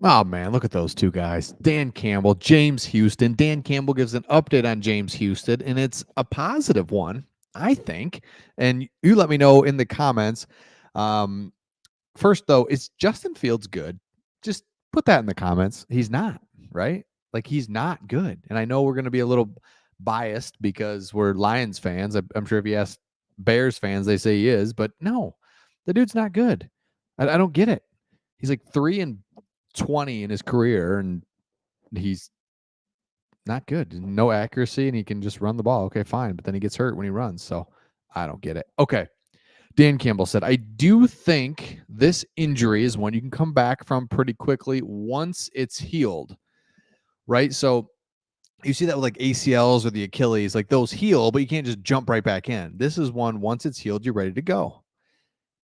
Oh man, look at those two guys. Dan Campbell, James Houston. Dan Campbell gives an update on James Houston, and it's a positive one, I think. And you let me know in the comments. Um, First, though, is Justin Fields good? Just put that in the comments. He's not, right? Like, he's not good. And I know we're going to be a little biased because we're Lions fans. I'm sure if you ask Bears fans, they say he is, but no, the dude's not good. I don't get it. He's like 3-20 in his career, and he's not good. No accuracy, and he can just run the ball. Okay, fine. But then he gets hurt when he runs. So I don't get it. Okay. Dan Campbell said, I do think this injury is one you can come back from pretty quickly once it's healed, right? So you see that with like ACLs or the Achilles, like those heal, but you can't just jump right back in. This is one, once it's healed, you're ready to go.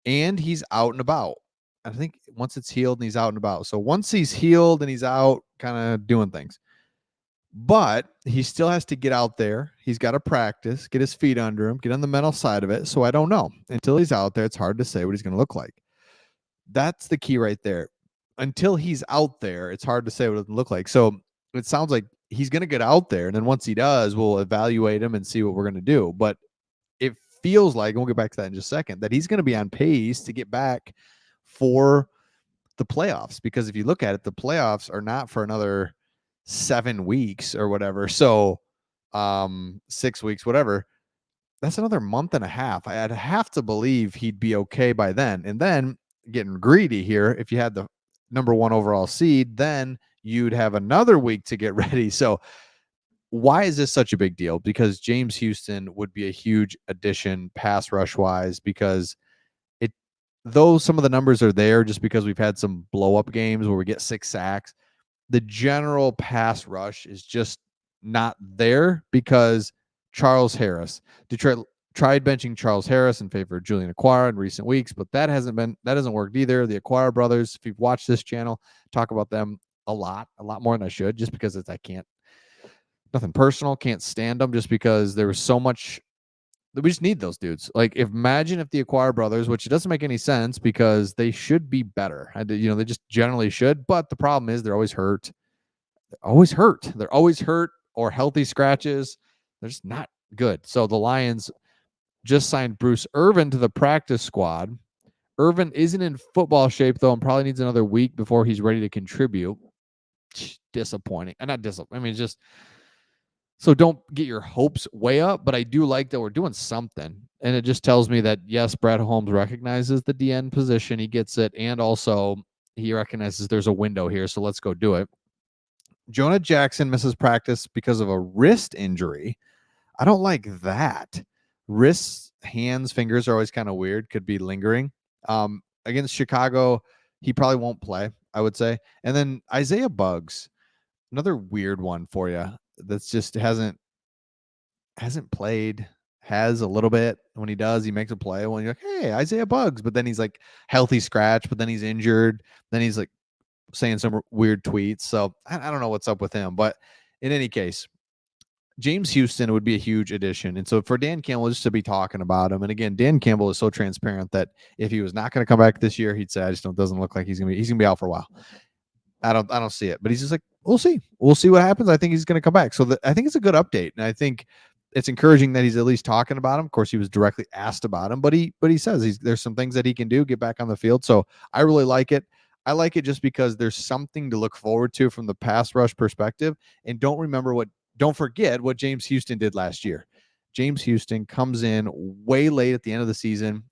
And he's out and about. I think once it's healed and he's out and about. So once he's healed and he's out, kind of doing things. But he still has to get out there. He's got to practice, get his feet under him, get on the mental side of it. So I don't know. Until he's out there, it's hard to say what he's going to look like. That's the key right there. Until he's out there, it's hard to say what it look like. So it sounds like he's going to get out there, and then once he does, we'll evaluate him and see what we're going to do. But it feels like, and we'll get back to that in just a second, that he's going to be on pace to get back for the playoffs. Because if you look at it, the playoffs are not for another 7 weeks or whatever. So 6 weeks, whatever. That's another month and a half. I'd have to believe he'd be okay by then. And then getting greedy here, if you had the number one overall seed, then you'd have another week to get ready. So why is this such a big deal? Because James Houston would be a huge addition pass rush wise, because it, though some of the numbers are there just because we've had some blow up games where we get 6 sacks, the general pass rush is just not there because Charles Harris. Detroit tried benching Charles Harris in favor of Julian Okwara in recent weeks, but that hasn't worked either. The Okwara brothers, if you've watched this channel, talk about them a lot more than I should, just because I can't, nothing personal, can't stand them just because there was so much. We just need those dudes. Like, imagine if the Okwara brothers, which it doesn't make any sense because they should be better. They just generally should. But the problem is they're always hurt. They're always hurt or healthy scratches. They're just not good. So the Lions just signed Bruce Irvin to the practice squad. Irvin isn't in football shape, though, and probably needs another week before he's ready to contribute. Disappointing. And not disappointing. I mean, just so don't get your hopes way up, but I do like that we're doing something. And it just tells me that, yes, Brad Holmes recognizes the DN position. He gets it. And also, he recognizes there's a window here. So let's go do it. Jonah Jackson misses practice because of a wrist injury. I don't like that. Wrists, hands, fingers are always kind of weird, could be lingering. Against Chicago, he probably won't play, I would say. And then Isaiah Buggs, another weird one for you that's just hasn't played, has a little bit. When he does, he makes a play. When you're like, hey, Isaiah Buggs, but then he's like healthy scratch, but then he's injured. Then he's like saying some weird tweets. So I don't know what's up with him. But in any case, James Houston would be a huge addition. And so for Dan Campbell just to be talking about him, and again, Dan Campbell is so transparent that if he was not going to come back this year, he'd say, I just don't, doesn't look like he's going to be out for a while. I don't see it, but he's just like, we'll see what happens. I think he's going to come back. So I think it's a good update. And I think it's encouraging that he's at least talking about him. Of course, he was directly asked about him, but he says there's some things that he can do, get back on the field. So I really like it. I like it just because there's something to look forward to from the pass rush perspective. And don't forget what James Houston did last year. James Houston comes in way late at the end of the season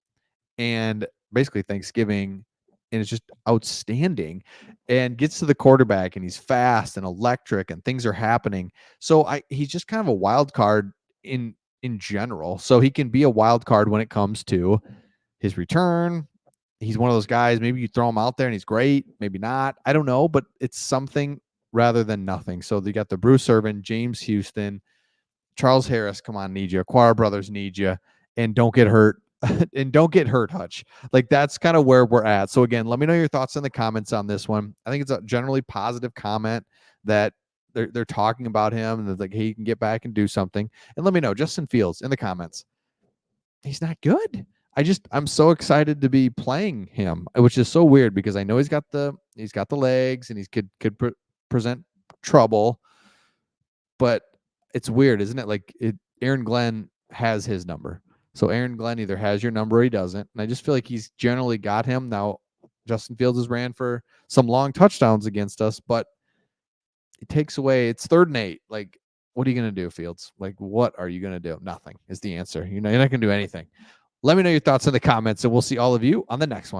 and basically Thanksgiving, and it's just outstanding, and gets to the quarterback and he's fast and electric and things are happening. So he's just kind of a wild card in general. So he can be a wild card when it comes to his return. He's one of those guys, maybe you throw him out there and he's great, maybe not. I don't know, but it's something rather than nothing. So you got the Bruce Irvin, James Houston, Charles Harris, come on, need you. Acquire Brothers need you. And don't get hurt. And don't get hurt, Hutch. Like, that's kind of where we're at. So again, let me know your thoughts in the comments on this one. I think it's a generally positive comment that they're talking about him and they're like, hey, he can get back and do something. And let me know, Justin Fields, in the comments. He's not good. I'm so excited to be playing him, which is so weird because I know he's got the legs and he could present trouble, but it's weird, isn't it? Like Aaron Glenn has his number. So Aaron Glenn either has your number or he doesn't. And I just feel like he's generally got him. Now, Justin Fields has ran for some long touchdowns against us, but it takes away, it's 3rd and 8. Like, what are you going to do, Fields? Like, what are you going to do? Nothing is the answer. You're not going to do anything. Let me know your thoughts in the comments, and we'll see all of you on the next one.